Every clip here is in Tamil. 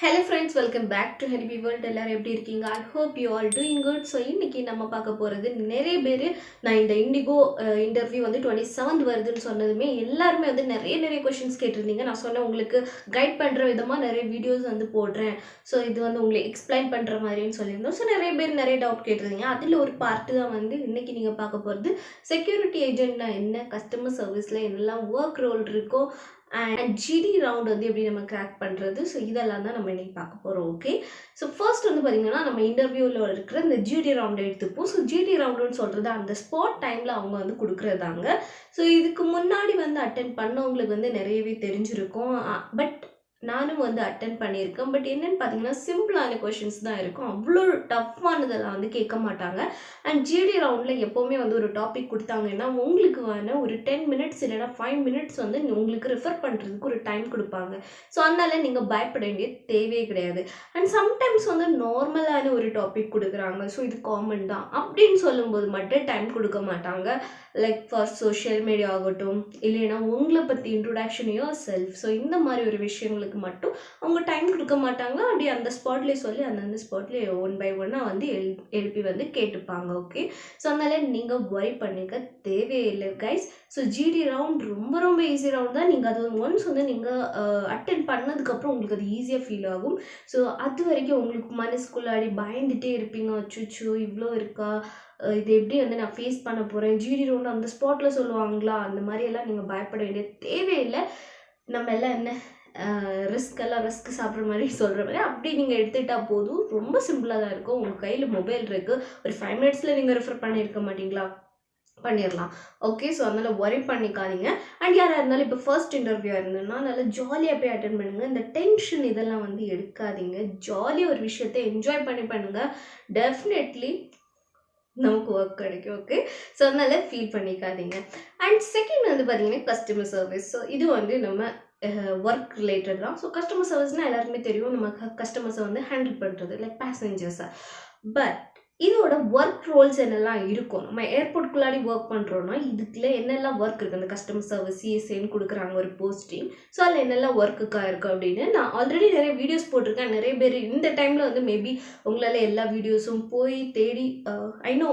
Hello friends, welcome back to Happy World. எல்லாரும் எப்படி இருக்கீங்க? I hope you all doing good. So இன்னைக்கு நம்ம பார்க்க போறது நிறைய பேர் நான் இந்த இண்டிகோ இன்டர்வியூ வந்து 27th வருதுன்னு சொன்னதுமே எல்லாருமே வந்து நிறைய क्वेश्चंस கேட்டிருந்தீங்க. நான் சொன்னேன் உங்களுக்கு கைட் பண்ற விதமா நிறைய வீடியோஸ் வந்து போடுறேன். ஸோ இது வந்து உங்களுக்கு எக்ஸ்பிளைன் பண்ற மாதிரின்னு சொல்லியிருந்தோம். ஸோ நிறைய பேர் நிறைய டவுட் கேட்டிருந்தீங்க. அதில் ஒரு பார்ட் தான் வந்து இன்னைக்கு நீங்க பார்க்க போறது செக்யூரிட்டி ஏஜென்ட்னா என்ன, கஸ்டமர் சர்வீஸ்ல என்னெல்லாம் ஒர்க் ரோல் இருக்கோ அண்ட் ஜிடி ரவுண்ட் வந்து எப்படி நம்ம கிராக் பண்ணுறது. ஸோ இதெல்லாம் தான் நம்ம இன்றைக்கி பார்க்க போகிறோம். ஓகே, ஸோ ஃபர்ஸ்ட் வந்து பார்த்திங்கன்னா நம்ம இன்டர்வியூவில் இருக்கிற இந்த ஜிடி ரவுண்டை எடுத்துப்போம். ஸோ ஜிடி ரவுண்டுன்னு சொல்கிறது அந்த ஸ்பாட் டைமில் அவங்க வந்து கொடுக்குறதாங்க. ஸோ இதுக்கு முன்னாடி வந்து அட்டென்ட் பண்ணவங்களுக்கு வந்து நிறையவே தெரிஞ்சிருக்கும். பட் நானும் வந்து அட்டென்ட் பண்ணியிருக்கேன். பட் என்னென்னு பார்த்தீங்கன்னா சிம்பிளான கொஷின்ஸ் தான் இருக்கும். அவ்வளோ டஃப்பானதெல்லாம் வந்து கேட்க மாட்டாங்க. அண்ட் ஜிடி ரவுண்டில் எப்போவுமே வந்து ஒரு டாபிக் கொடுத்தாங்கன்னா உங்களுக்கு வேணால் ஒரு 10 மினிட்ஸ் இல்லைனா 5 மினிட்ஸ் வந்து உங்களுக்கு ரெஃபர் பண்ணுறதுக்கு ஒரு டைம் கொடுப்பாங்க. ஸோ அதனால் நீங்கள் பயப்பட வேண்டிய தேவையே கிடையாது. அண்ட் சம்டைம்ஸ் வந்து நார்மலான ஒரு டாபிக் கொடுக்குறாங்க. ஸோ இது காமன் தான் அப்படின்னு சொல்லும்போது மட்டும் டைம் கொடுக்க மாட்டாங்க. லைக் ஃபார் சோஷியல் மீடியா ஆகட்டும், இல்லைன்னா உங்களை பற்றி இன்ட்ரோடக்ஷனையோ செல்ஃப், ஸோ இந்த மாதிரி ஒரு விஷயங்களுக்கு மட்டும் அவங்க டைம் கொடுக்க மாட்டாங்க. அப்படி அந்த ஸ்பாட்லேயே சொல்லி அந்த ஸ்பாட்லேயே ஒன் பை ஒன்னாக வந்து எழுப்பி வந்து கேட்டுப்பாங்க. ஓகே, ஸோ அதனால நீங்கள் ஒரி பண்ணிக்க தேவையில்லை கைஸ். ஸோ ஜிடி ரவுண்ட் ரொம்ப ஈஸி ரவுண்ட் தான். நீங்கள் அது ஒன்ஸ் வந்து நீங்கள் அட்டென்ட் பண்ணதுக்கப்புறம் உங்களுக்கு அது ஈஸியாக ஃபீல் ஆகும். ஸோ அது வரைக்கும் உங்களுக்கு மனசுக்குள்ளாடி பயந்துகிட்டே இருப்பீங்க. அச்சுச்சோ இவ்வளோ இருக்கா, இது எப்படி வந்து நான் ஃபேஸ் பண்ண போகிறேன், ஜிடி ரவுண்ட் அந்த ஸ்பாட்டில் சொல்லுவாங்களா, அந்த மாதிரியெல்லாம் நீங்கள் பயப்பட வேண்டிய தேவையில்லை. நம்ம எல்லாம் என்ன ரிஸ்க் சாப்பிட்ற மாதிரி சொல்கிற மாதிரி அப்படி நீங்கள் எடுத்துக்கிட்டால் போதும். ரொம்ப சிம்பிளாக தான் இருக்கும். உங்கள் கையில் மொபைல் இருக்குது, ஒரு 5 மினிட்ஸில் நீங்கள் ரெஃபர் பண்ணியிருக்க மாட்டிங்களா, பண்ணிடலாம். ஓகே, ஸோ அதனால் ஒரி பண்ணிக்காதீங்க. அண்ட் யாராக இருந்தாலும் இப்போ ஃபர்ஸ்ட் இன்டர்வியூ இருந்ததுன்னா நல்லா ஜாலியாக போய் அட்டென்ட் பண்ணுங்கள். இந்த டென்ஷன் இதெல்லாம் வந்து எடுக்காதீங்க. ஜாலியாக ஒரு விஷயத்தை என்ஜாய் பண்ணுங்கள். டெஃபினெட்லி நமக்கு ஒர்க் கிடைக்கும். ஓகே, ஸோ அதனால ஃபீல் பண்ணிக்காதீங்க. அண்ட் செகண்ட் வந்து பார்த்தீங்கன்னா கஸ்டமர் சர்வீஸ். ஸோ இது வந்து நம்ம ஒர்க் ரிலேட்டட் தான். ஸோ கஸ்டமர் சர்வீஸ்னால் எல்லாருக்குமே தெரியும், நம்ம கஸ்டமர்ஸை வந்து ஹேண்டில் பண்ணுறது லைக் பேசஞ்சர்ஸை. பட் இதோட ஒர்க் ரோல்ஸ் என்னெல்லாம் இருக்கும், நம்ம ஏர்போர்ட்குள்ளாடி ஒர்க் பண்ணுறோன்னா இதுக்குள்ள என்னெல்லாம் ஒர்க் இருக்குது, அந்த கஸ்டமர் சர்வீஸ் சிஎஸ்ஏன்னு கொடுக்குறாங்க ஒரு போஸ்டிங். ஸோ அதில் என்னெல்லாம் ஒர்க்குக்காக இருக்குது அப்படின்னு நான் ஆல்ரெடி நிறைய வீடியோஸ் போட்டிருக்கேன். நிறைய பேர் இந்த டைமில் வந்து மேபி உங்களால் எல்லா வீடியோஸும் போய் தேடி ஐநோ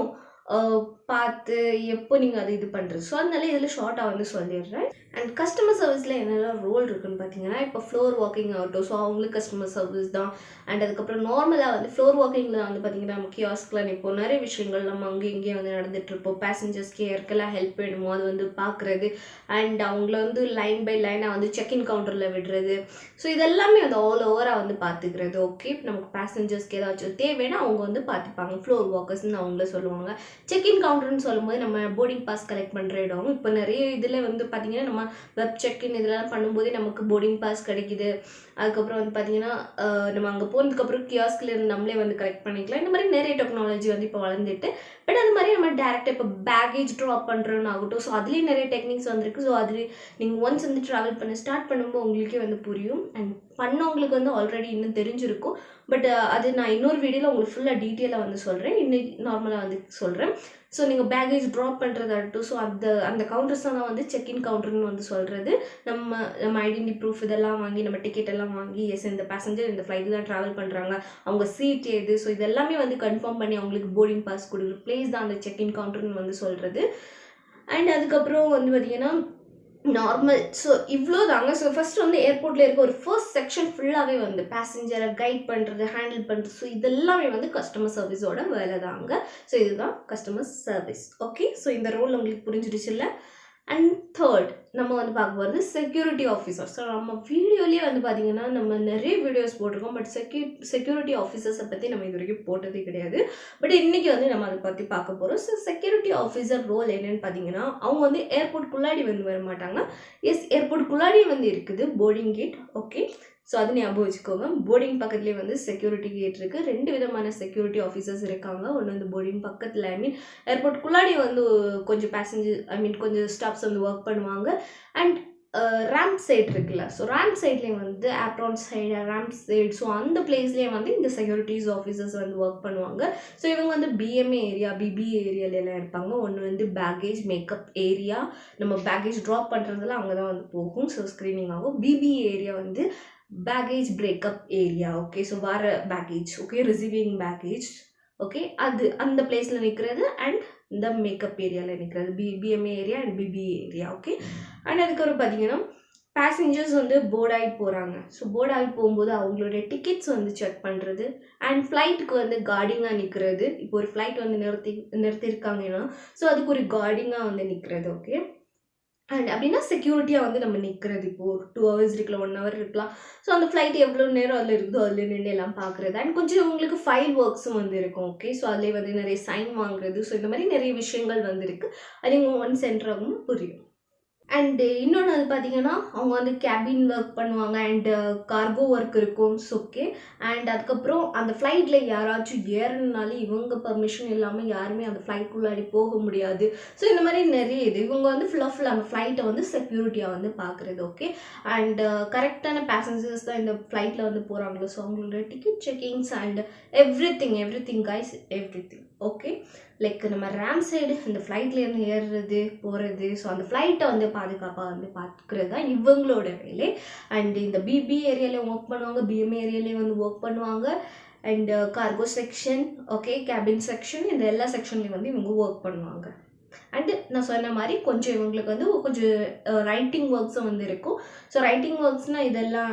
பார்த்து எப்போ நீங்கள் அது இது பண்ணுறது. ஸோ அதனால இதில் ஷார்ட்டாக வந்து சொல்லிடுறேன். அண்ட் கஸ்டமர் சர்வீஸில் என்னெல்லாம் ரோல் இருக்குன்னு பார்த்தீங்கன்னா இப்போ ஃப்ளோர் வாக்கிங் ஆகட்டும், ஸோ அவங்களுக்கு கஸ்டமர் சர்வீஸ் தான். அண்ட் அதுக்கப்புறம் நார்மலாக வந்து ஃப்ளோர் வாக்கிங்கில் வந்து பார்த்திங்கன்னா நம்ம கியாஸ்கில் நிற்போம். நிறைய விஷயங்கள் நம்ம அங்கே இங்கேயும் வந்து நடந்துகிட்ருப்போம். பேசஞ்சர்ஸ்க்கு யாருக்கெல்லாம் ஹெல்ப் வேணுமோ அது வந்து பார்க்குறது. அண்ட் அவங்கள வந்து லைன் பை லைனாக வந்து செக்இன் கவுண்டரில் விடுறது. ஸோ இதெல்லாமே வந்து ஆல் ஓவராக வந்து பார்த்துக்கிறது. ஓகே, நமக்கு பேசஞ்சர்ஸ்க்கு ஏதாச்சும் தேவைன்னா அவங்க வந்து பார்த்துப்பாங்க. ஃப்ளோர் வாக்கர்ஸ்ன்னு அவங்கள சொல்லுவாங்க. செக்இன் கவுண்டர்னு சொல்லும்போது நம்ம போர்டிங் பாஸ் கலெக்ட் பண்ணுற இடம். இப்போ நிறைய இதில் வந்து பார்த்திங்கன்னா நம்ம வெப் செக்இன் இதெல்லாம் பண்ணும்போதே நமக்கு போர்டிங் பாஸ் கிடைக்குது. அதுக்கப்புறம் வந்து பார்த்திங்கன்னா நம்ம அங்கே போனதுக்கப்புறம் கியாஸ்கில் இருந்து நம்மளே வந்து கலெக்ட் பண்ணிக்கலாம். இந்த மாதிரி நிறைய டெக்னாலஜி வந்து இப்போ வளர்ந்துட்டு. பட் அது மாதிரி நம்ம டேரெக்டாக இப்போ பேகேஜ் ட்ராப் பண்ணுறோன்னு ஆகட்டும். ஸோ அதுலேயும் நிறைய டெக்னிக்ஸ் வந்துருக்கு. ஸோ அதில் நீங்கள் ஒன்ஸ் வந்து ட்ராவல் பண்ண ஸ்டார்ட் பண்ணும்போது உங்களுக்கே வந்து புரியும். அண்ட் பண்ணவங்களுக்கு வந்து ஆல்ரெடி இன்னும் தெரிஞ்சிருக்கும். பட் அது நான் இன்னொரு வீடியோவில் உங்களுக்கு ஃபுல்லாக டீட்டெயிலாக வந்து சொல்கிறேன். இன்னைக்கு நார்மலாக வந்து சொல்கிறேன். ஸோ நீங்கள் பேகேஜ் ட்ராப் பண்ணுறதாகட்டும். ஸோ அந்த கவுண்டர்ஸ் தான் வந்து செக்இன் கவுண்டர்னு வந்து சொல்கிறது. நம்ம ஐடென்டி ப்ரூஃப் இதெல்லாம் வாங்கி நம்ம டிக்கெட் எல்லாம் வாங்கி எஸ் இந்த பேசஞ்சர் இந்த ஃப்ளைட்டு தான் ட்ராவல் பண்ணுறாங்க, அவங்க சீட் ஏது, ஸோ இதெல்லாமே வந்து கன்ஃபார்ம் பண்ணி அவங்களுக்கு போர்டிங் பாஸ் கொடுக்குற பிளேஸ் தான் அந்த செக்இன் கவுண்டர்னு வந்து சொல்கிறது. அண்ட் அதுக்கப்புறம் வந்து பார்த்திங்கன்னா நார்மல். ஸோ இவ்வளோ தாங்க. ஸோ ஃபஸ்ட்டு வந்து ஏர்போர்ட்டில் இருக்க ஒரு ஃபர்ஸ்ட் செக்ஷன் ஃபுல்லாகவே வந்து பேசஞ்சரை கைட் பண்ணுறது, ஹேண்டில் பண்ணுறது. ஸோ இதெல்லாமே வந்து கஸ்டமர் சர்வீஸோட வேலை தாங்க. ஸோ இதுதான் கஸ்டமர் சர்வீஸ். ஓகே, ஸோ இந்த ரோல் உங்களுக்கு புரிஞ்சிடுச்சு இல்லை? அண்ட் தேர்ட் நம்ம வந்து பார்க்க போகிறது செக்யூரிட்டி ஆஃபீஸர். ஸோ நம்ம வீடியோலேயே வந்து பார்த்திங்கன்னா நம்ம நிறைய வீடியோஸ் போட்டிருக்கோம். பட் செக்யூரிட்டி ஆஃபீஸர்ஸை பற்றி நம்ம இது வரைக்கும் போட்டதே கிடையாது. பட் இன்றைக்கி வந்து நம்ம அதை பற்றி பார்க்க போகிறோம். ஸோ செக்யூரிட்டி ஆஃபீஸர் ரோல் என்னென்னு பார்த்தீங்கன்னா அவங்க வந்து ஏர்போர்ட்குள்ளாடி வந்து வர மாட்டாங்க. எஸ், ஏர்போர்ட்குள்ளாடி வந்து இருக்குது போர்டிங் கேட். ஓகே, ஸோ அது ஞாபகம் வச்சுக்கோங்க. போர்டிங் பக்கத்துலேயே வந்து செக்யூரிட்டி கேட் இருக்குது. 2 விதமான செக்யூரிட்டி ஆஃபீஸர்ஸ் இருக்காங்க. ஒன்று வந்து போர்டிங் பக்கத்தில் ஏர்போர்ட்குள்ளாடி வந்து கொஞ்சம் பேசஞ்சர் கொஞ்சம் ஸ்டாஃப்ஸ் வந்து ஒர்க் பண்ணுவாங்க. அண்ட் ரேம்ப் சைட் இருக்குல்ல, ஸோ ரேம்ப் சைட்லேயும் வந்து apron side, ramp side, so அந்த பிளேஸ்லேயே வந்து இந்த செக்யூரிட்டிஸ் ஆஃபீஸர்ஸ் வந்து ஒர்க் பண்ணுவாங்க. ஸோ இவங்க வந்து பிஎம்ஏ ஏரியா, பிபிஏ ஏரியாலெல்லாம் இருப்பாங்க. ஒன்று வந்து பேகேஜ் மேக்கப் ஏரியா, நம்ம பேகேஜ் ட்ராப் பண்ணுறதுலாம் அங்கே தான் வந்து போகும். ஸோ ஸ்க்ரீனிங் ஆகும். பிபிஏ ஏரியா வந்து baggage breakup area. Okay, so வர baggage, okay, receiving baggage, okay, அது அந்த பிளேஸில் நிற்கிறது. அண்ட் இந்த மேக்கப் ஏரியாவில் நிற்கிறது, BMA area and BBA area. Okay, and அதுக்கப்புறம் பார்த்தீங்கன்னா பேசஞ்சர்ஸ் வந்து போர்ட் ஆகி போகிறாங்க. ஸோ போர்ட் ஆகி போகும்போது அவங்களுடைய டிக்கெட்ஸ் வந்து செக் பண்ணுறது அண்ட் ஃப்ளைட்டுக்கு வந்து கார்டிங்காக நிற்கிறது. இப்போ ஒரு ஃப்ளைட் வந்து நிறுத்தியிருக்காங்கன்னா ஸோ அதுக்கு ஒரு கார்டிங்காக வந்து நிற்கிறது. ஓகே, அண்ட் அப்படின்னா செக்யூரிட்டியாக வந்து நம்ம நிற்கிறது. இப்போது 2 hours இருக்கலாம், 1 hour இருக்கலாம். ஸோ அந்த ஃப்ளைட் எவ்வளோ நேரம் அதில் இருக்குதோ அதில் நின்று எல்லாம் பார்க்குறது. அண்ட் கொஞ்சம் உங்களுக்கு ஃபைல் ஒர்க்ஸும் வந்து இருக்கும். ஓகே, ஸோ அதிலே வந்து நிறைய சைன் வாங்குறது. ஸோ இந்த மாதிரி நிறைய விஷயங்கள் வந்து இருக்குது. அது நீங்கள் ஒன்ஸ் என்ட்ராகும் புரியும். அண்டு இன்னொன்று வந்து பார்த்தீங்கன்னா அவங்க வந்து கேபின் ஒர்க் பண்ணுவாங்க அண்டு கார்கோ ஒர்க் இருக்கும். ஓகே, அண்ட் அதுக்கப்புறம் அந்த ஃப்ளைட்டில் யாராச்சும் ஏறணுனாலே இவங்க பர்மிஷன் இல்லாமல் யாருமே அந்த ஃப்ளைட்குள்ளாடி போக முடியாது. ஸோ இந்த மாதிரி நிறைய இது இவங்க வந்து ஃபுல்லாக அந்த ஃப்ளைட்டை வந்து செக்யூரிட்டியாக வந்து பார்க்குறது. ஓகே, அண்டு கரெக்டான பேசஞ்சர்ஸ் தான் இந்த ஃப்ளைட்டில் வந்து போகிறாங்களோ ஸோ அவங்களோட ticket checkings and every thing guys, every thing. Okay, like நம்ம ரேம் சைடு இந்த ஃப்ளைட்லேருந்து ஏறுறது போகிறது. ஸோ அந்த ஃப்ளைட்டை வந்து பாதுகாப்பாக வந்து பார்த்துக்கிறது தான் இவங்களோட வேலை. அண்ட் இந்த பிபி ஏரியாவிலே ஒர்க் பண்ணுவாங்க, பிஎம்ஏ ஏரியாவிலே வந்து ஒர்க் பண்ணுவாங்க. And cargo section, okay, cabin section, இந்த எல்லா செக்ஷன்லேயும் வந்து இவங்க ஒர்க் பண்ணுவாங்க. அண்டு நான் சொன்ன மாதிரி கொஞ்சம் இவங்களுக்கு வந்து கொஞ்சம் ரைட்டிங் ஒர்க்ஸும் வந்து இருக்கும். ஸோ ரைட்டிங் ஒர்க்ஸ்னால் இதெல்லாம்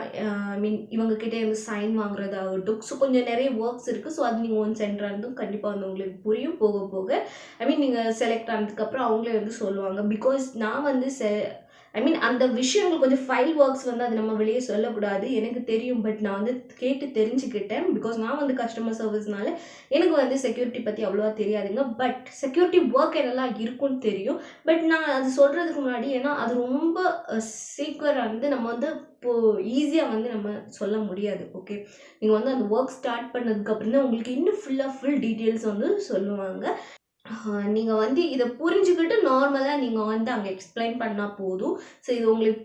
ஐ மீன் இவங்ககிட்டே வந்து சைன் வாங்குறதாகட்டும். ஸோ கொஞ்சம் நிறைய ஒர்க்ஸ் இருக்குது. ஸோ அது நீங்கள் ஒன்ஸ் என்ட்ரு ஆனதும் கண்டிப்பாக வந்து உங்களுக்கு புரியும் போக போக. ஐ மீன் நீங்கள் செலக்ட் ஆனதுக்கப்புறம் அவங்களே வந்து சொல்லுவாங்க. பிகாஸ் நான் வந்து ஐ மீன் அந்த விஷயங்கள் கொஞ்சம் ஃபைல் ஒர்க்ஸ் வந்து அது நம்ம வெளியே சொல்லக்கூடாது, எனக்கு தெரியும். பட் நான் வந்து கேட்டு தெரிஞ்சுக்கிட்டேன். பிகாஸ் நான் வந்து கஸ்டமர் சர்வீஸ்னால எனக்கு வந்து செக்யூரிட்டி பற்றி அவ்வளோவா தெரியாதுங்க. பட் செக்யூரிட்டி ஒர்க் என்னெல்லாம் இருக்குன்னு தெரியும். பட் நான் அது சொல்கிறதுக்கு முன்னாடி ஏன்னா அது ரொம்ப சீக்கிரம் வந்து நம்ம வந்து இப்போது ஈஸியாக வந்து நம்ம சொல்ல முடியாது. ஓகே, நீங்கள் வந்து அந்த ஒர்க் ஸ்டார்ட் பண்ணதுக்கப்புறம் தான் உங்களுக்கு இன்னும் ஃபுல் டீட்டெயில்ஸ் வந்து சொல்லுவாங்க. நீங்கள் வந்து இதை புரிஞ்சுக்கிட்டு நார்மலாக நீங்கள் வந்து அங்கே எக்ஸ்பிளைன் பண்ணால் போதும். ஸோ இது உங்களுக்கு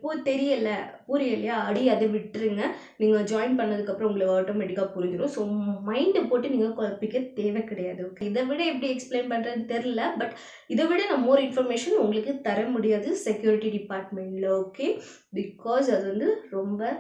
புரியலையா அதை விட்டுருங்க. நீங்கள் ஜாயின் பண்ணதுக்கப்புறம் உங்களுக்கு ஆட்டோமேட்டிக்காக புரிஞ்சிடும். ஸோ மைண்டை போட்டு நீங்கள் குழப்பிக்க தேவை கிடையாது. ஓகே, இதை விட எப்படி எக்ஸ்பிளைன் பண்ணுறதுன்னு தெரில. பட் இதை விட நான் மோர் இன்ஃபர்மேஷன் உங்களுக்கு தர முடியாது செக்யூரிட்டி டிபார்ட்மெண்ட்டில். ஓகே, பிகாஸ் அது வந்து ரொம்ப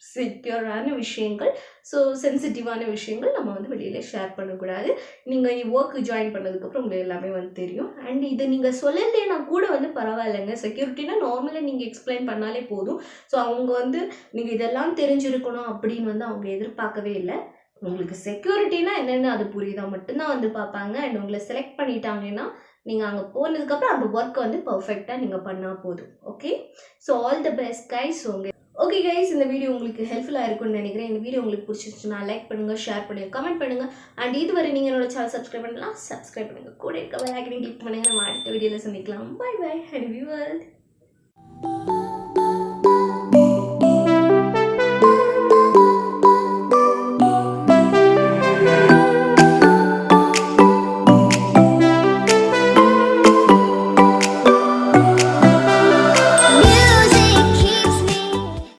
செக்யூரான விஷயங்கள். ஸோ சென்சிட்டிவான விஷயங்கள் நம்ம வந்து வெளியில் ஷேர் பண்ணக்கூடாது. நீங்கள் ஒர்க்கு ஜாயின் பண்ணதுக்கப்புறம் உங்களுக்கு எல்லாமே வந்து தெரியும். அண்ட் இதை நீங்கள் சொல்லலைன்னா கூட வந்து பரவாயில்லைங்க. செக்யூரிட்டினா நார்மலாக நீங்கள் எக்ஸ்பிளைன் பண்ணாலே போதும். ஸோ அவங்க வந்து நீங்கள் இதெல்லாம் தெரிஞ்சிருக்கணும் அப்படின்னு வந்து அவங்க எதிர்பார்க்கவே இல்லை. உங்களுக்கு செக்யூரிட்டினா என்னென்னு அது புரியுதா மட்டும்தான் வந்து பார்ப்பாங்க. அண்ட் உங்களை செலக்ட் பண்ணிட்டாங்கன்னா நீங்கள் அங்கே போனதுக்கப்புறம் அந்த ஒர்க்கை வந்து பர்ஃபெக்டாக நீங்கள் பண்ணால் போதும். Okay, so all the best guys. Okay guys, இந்த வீடியோ உங்களுக்கு ஹெல்ப்ஃபுல்லாக இருக்கும்னு நினைக்கிறேன். இந்த வீடியோ உங்களுக்கு பிடிச்சிருச்சுன்னா லைக் பண்ணுங்கள், ஷேர் பண்ணுங்கள், கமெண்ட் பண்ணுங்கள். அண்ட் இதுவரை நீங்கள் என்னோட சேனல் சப்ஸ்கிரைப் பண்ணலாம், சப்ஸ்கிரைப் பண்ணுங்கள். கூட இருக்க பெல் ஐக்கனை கிளிக் பண்ணுங்கள். நம்ம அடுத்த வீடியோவில் சந்திக்கலாம். Bye bye, happy world.